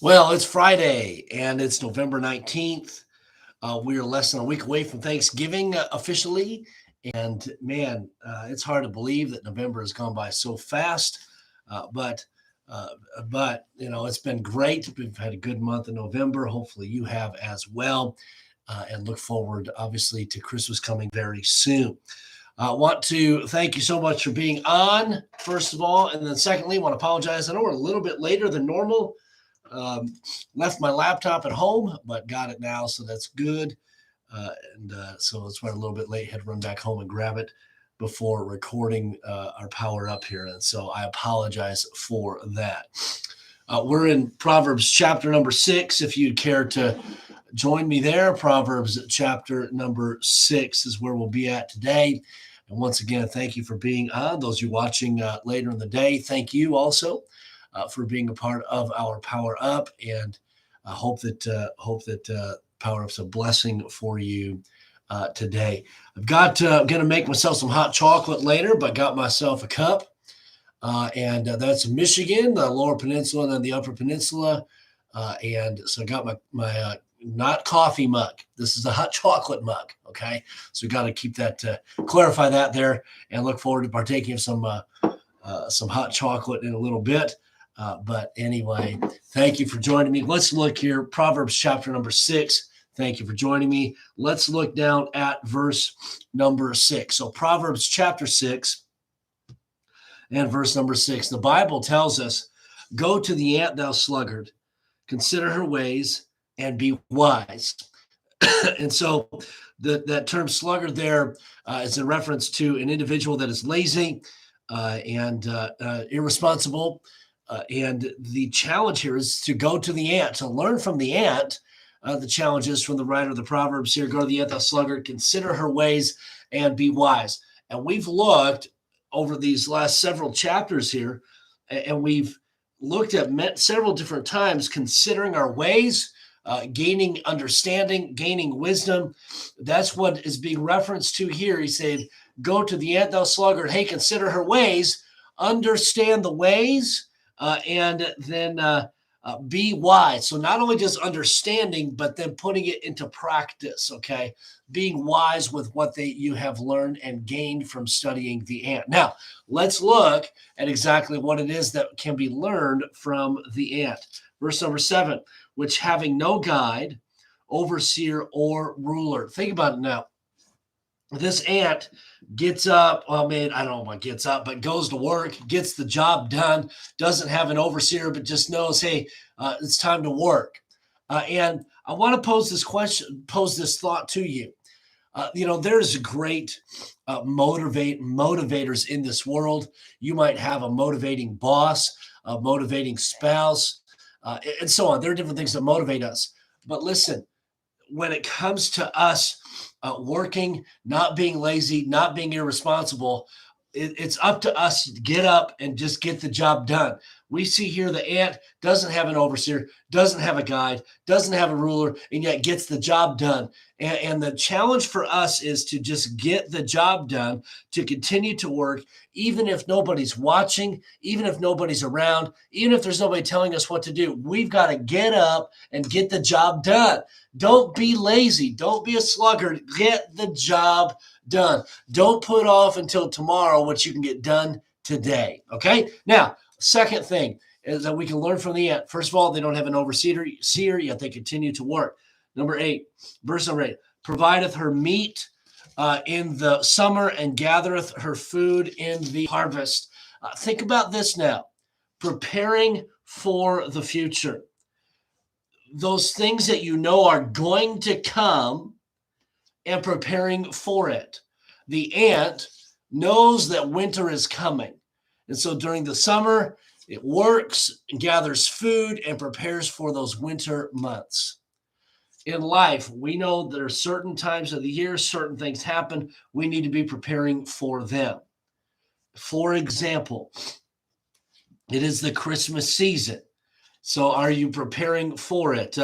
Well, it's Friday and it's November 19th. We are less than a week away from Thanksgiving officially. And man, it's hard to believe that November has gone by so fast. Uh, but, uh, but it's been great. We've had a good month of November. Hopefully, you have as well. And look forward, obviously, to Christmas coming very soon. I want to thank you so much for being on, first of all. And then, secondly, I want to apologize. I know we're a little bit later than normal. Um, Left my laptop at home, but got it now, so that's good. So it's why a little bit late. Had to run back home and grab it before recording our power up here, and so I apologize for that. We're in Proverbs chapter number 6. If you'd care to join me there, Proverbs chapter number 6 is where we'll be at today. And once again, thank you for being on. Those of you watching later in the day, thank you also for being a part of our Power Up, and I hope that Power Up's a blessing for you today. I'm going to make myself some hot chocolate later, but got myself a cup, and that's Michigan, the Lower Peninsula, and then the Upper Peninsula, and so I got my not coffee mug. This is a hot chocolate mug. Okay, so we got to keep that clarify that there, and look forward to partaking of some hot chocolate in a little bit. But anyway, thank you for joining me. Let's look here, Proverbs chapter number 6. Thank you for joining me. Let's look down at verse number 6. So Proverbs chapter 6 and verse number 6. The Bible tells us, "Go to the ant, thou sluggard, consider her ways and be wise." And so that term sluggard there is in reference to an individual that is lazy and irresponsible. And the challenge here is to go to the ant, to learn from the ant. The challenge is from the writer of the Proverbs here: "Go to the ant, thou sluggard, consider her ways and be wise." And we've looked over these last several chapters here, and we've looked at several different times considering our ways, gaining understanding, gaining wisdom. That's what is being referenced to here. He said, "Go to the ant, thou sluggard. Hey, consider her ways, understand the ways, and then be wise." So not only just understanding, but then putting it into practice. Okay, being wise with what you have learned and gained from studying the ant. Now let's look at exactly what it is that can be learned from the ant. Verse number 7: "Which having no guide, overseer, or ruler." Think about it now. This ant gets up. Well, I mean, I don't know what gets up, but goes to work, gets the job done, doesn't have an overseer, but just knows, hey, it's time to work. And I want to pose this thought to you. There's great motivators in this world. You might have a motivating boss, a motivating spouse, and so on. There are different things that motivate us. But listen, when it comes to us working, not being lazy, not being irresponsible, it's up to us to get up and just get the job done. We see here the ant doesn't have an overseer, doesn't have a guide, doesn't have a ruler, and yet gets the job done. And the challenge for us is to just get the job done, to continue to work, even if nobody's watching, even if nobody's around, even if there's nobody telling us what to do. We've got to get up and get the job done. Don't be lazy. Don't be a sluggard. Get the job done. Don't put off until tomorrow what you can get done today. Okay? Now, second thing is that we can learn from the ant. First of all, they don't have an overseer, yet they continue to work. Verse number 8: "Provideth her meat in the summer, and gathereth her food in the harvest." Think about this now. Preparing for the future. Those things that you know are going to come, and preparing for it. The ant knows that winter is coming. And so during the summer, it works and gathers food and prepares for those winter months. In life, we know there are certain times of the year, certain things happen. We need to be preparing for them. For example, it is the Christmas season. So are you preparing for it?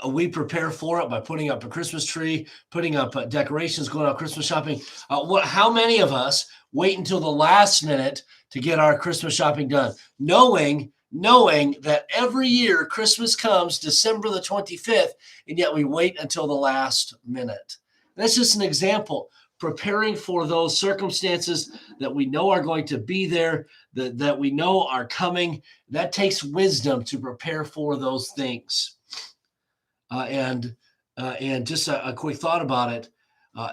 We prepare for it by putting up a Christmas tree, putting up decorations, going out Christmas shopping. How many of us wait until the last minute to get our Christmas shopping done, knowing knowing that every year Christmas comes December the 25th, and yet we wait until the last minute. That's just an example. Preparing for those circumstances that we know are going to be there, that we know are coming. That takes wisdom to prepare for those things. And just a quick thought about it.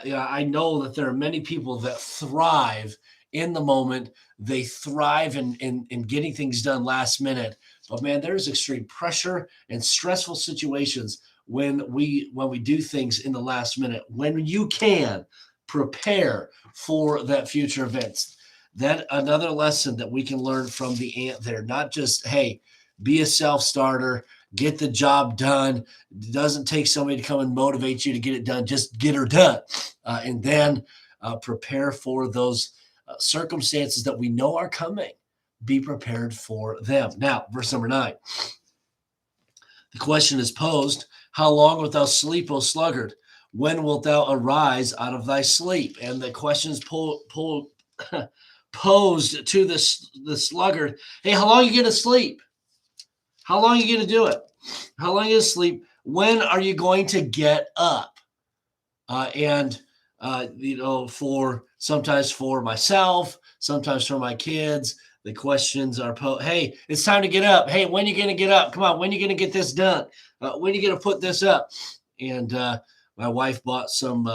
Yeah, I know that there are many people that thrive in the moment. They thrive in getting things done last minute. But man, there's extreme pressure and stressful situations when we do things in the last minute. When you can prepare for that future events. That another lesson that we can learn from the ant there. Not just, hey, be a self-starter, get the job done. It doesn't take somebody to come and motivate you to get it done. Just get her done. And then prepare for those circumstances that we know are coming. Be prepared for them. Now, verse number 9. The question is posed, how long wilt thou sleep, O sluggard? When wilt thou arise out of thy sleep? And the question is posed to the sluggard. Hey, how long are you going to sleep? How long are you going to do it? How long are you going to sleep? When are you going to get up? For sometimes for myself, sometimes for my kids, the questions are, hey, it's time to get up. Hey, when are you going to get up? Come on, when are you going to get this done? When are you going to put this up? And my wife bought some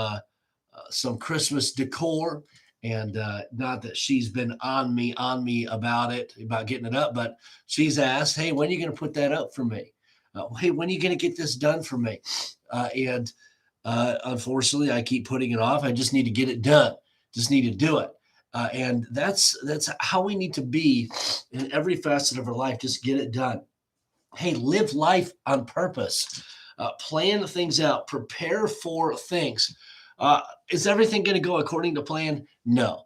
Christmas decor. And not that she's been on me about getting it up, but she's asked, hey, when are you going to put that up for me? Hey, when are you going to get this done for me? And unfortunately, I keep putting it off. I just need to get it done. Just need to do it. And that's how we need to be in every facet of our life. Just get it done. Hey, live life on purpose. Plan things out. Prepare for things. Is everything going to go according to plan? No.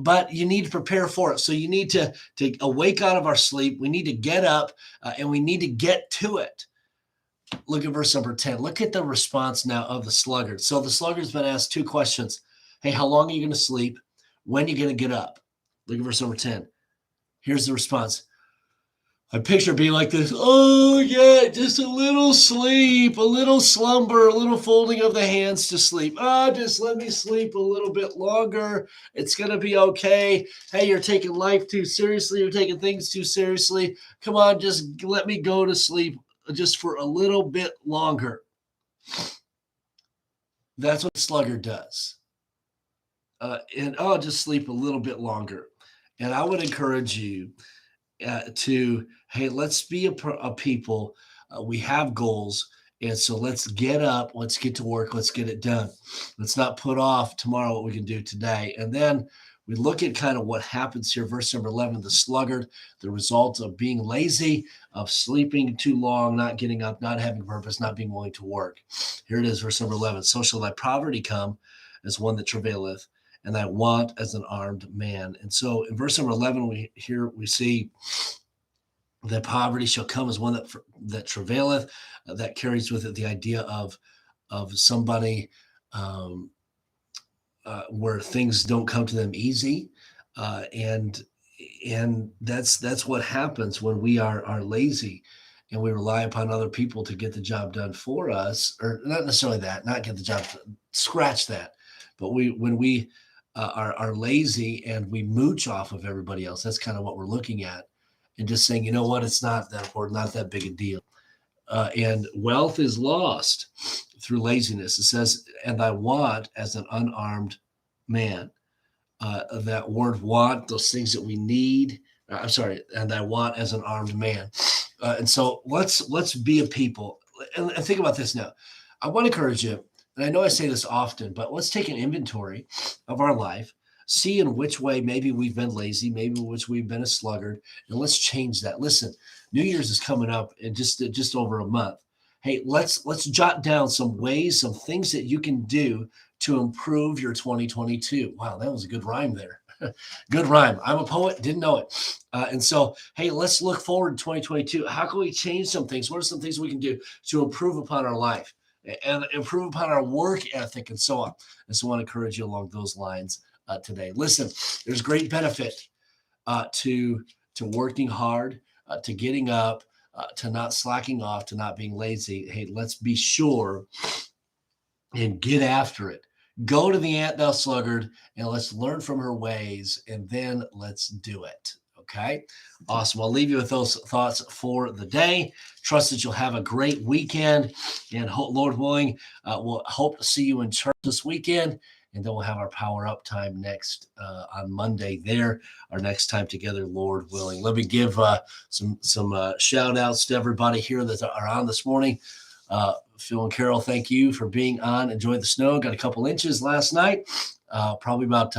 But you need to prepare for it. So you need to awake out of our sleep. We need to get up and we need to get to it. Look at verse number 10. Look at the response now of the sluggard. So the sluggard's been asked two questions. Hey, how long are you going to sleep? When are you going to get up? Look at verse number 10. Here's the response. I picture it being like this. Oh, yeah, just a little sleep, a little slumber, a little folding of the hands to sleep. Just let me sleep a little bit longer. It's going to be okay. Hey, you're taking life too seriously. You're taking things too seriously. Come on, just let me go to sleep just for a little bit longer. That's what the sluggard does. Just sleep a little bit longer. And I would encourage you hey, let's be a people. We have goals. And so let's get up. Let's get to work. Let's get it done. Let's not put off tomorrow what we can do today. And then we look at kind of what happens here. Verse number 11, the sluggard, the result of being lazy, of sleeping too long, not getting up, not having purpose, not being willing to work. Here it is, verse number 11. So shall thy poverty come as one that travaileth, and thy want as an armed man. And so in verse number 11, we see that poverty shall come as one that travaileth. That carries with it the idea of somebody where things don't come to them easy, and that's what happens when we are lazy and we rely upon other people to get the job done for us, or not necessarily that, not get the job, scratch that. But when we are lazy and we mooch off of everybody else, that's kind of what we're looking at, and just saying, you know what, it's not that important, not that big a deal. And wealth is lost through laziness. It says, and thy want as an unarmed man. That word want, those things that we need. And thy want as an armed man. And so let's be a people. And think about this now. I want to encourage you, and I know I say this often, but let's take an inventory of our life, see in which way maybe we've been lazy, maybe which we've been a sluggard, and let's change that. Listen, New Year's is coming up in just over a month. Hey, let's jot down some ways, some things that you can do to improve your 2022. Wow, that was a good rhyme there. Good rhyme. I'm a poet, didn't know it. And so, hey, let's look forward to 2022. How can we change some things? What are some things we can do to improve upon our life and improve upon our work ethic and so on? And so I want to encourage you along those lines today. Listen, there's great benefit to working hard, to getting up, to not slacking off, to not being lazy. Hey, let's be sure and get after it. Go to the Ant Thou Sluggard and let's learn from her ways, and then let's do it. Okay. Awesome. I'll leave you with those thoughts for the day. Trust that you'll have a great weekend, and Lord willing, we'll hope to see you in church this weekend. And then we'll have our power up time next on Monday there, our next time together, Lord willing. Let me give some shout outs to everybody here that are on this morning. Phil and Carol, thank you for being on. Enjoyed the snow. Got a couple inches last night, probably about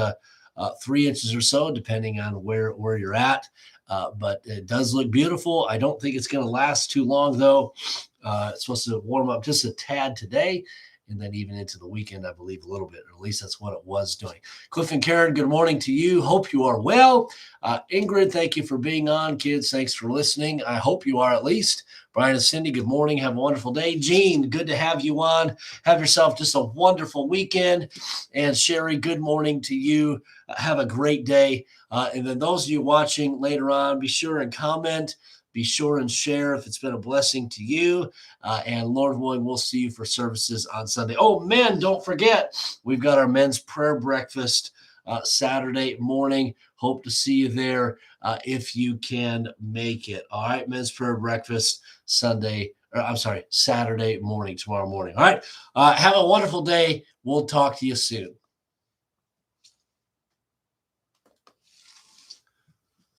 3 inches or so, depending on where you're at. But it does look beautiful. I don't think it's going to last too long, though. It's supposed to warm up just a tad today, and then even into the weekend, I believe, a little bit, or at least that's what it was doing. Cliff and Karen, good morning to you. Hope you are well. Ingrid, thank you for being on. Kids, thanks for listening. I hope you are at least. Brian and Cindy, good morning. Have a wonderful day. Gene, good to have you on. Have yourself just a wonderful weekend. And Sherry, good morning to you. Have a great day. And then those of you watching later on, be sure and comment. Be sure and share if it's been a blessing to you. And Lord willing, we'll see you for services on Sunday. Oh, men, don't forget, we've got our men's prayer breakfast Saturday morning. Hope to see you there if you can make it. All right, men's prayer breakfast Saturday morning, tomorrow morning. All right, have a wonderful day. We'll talk to you soon.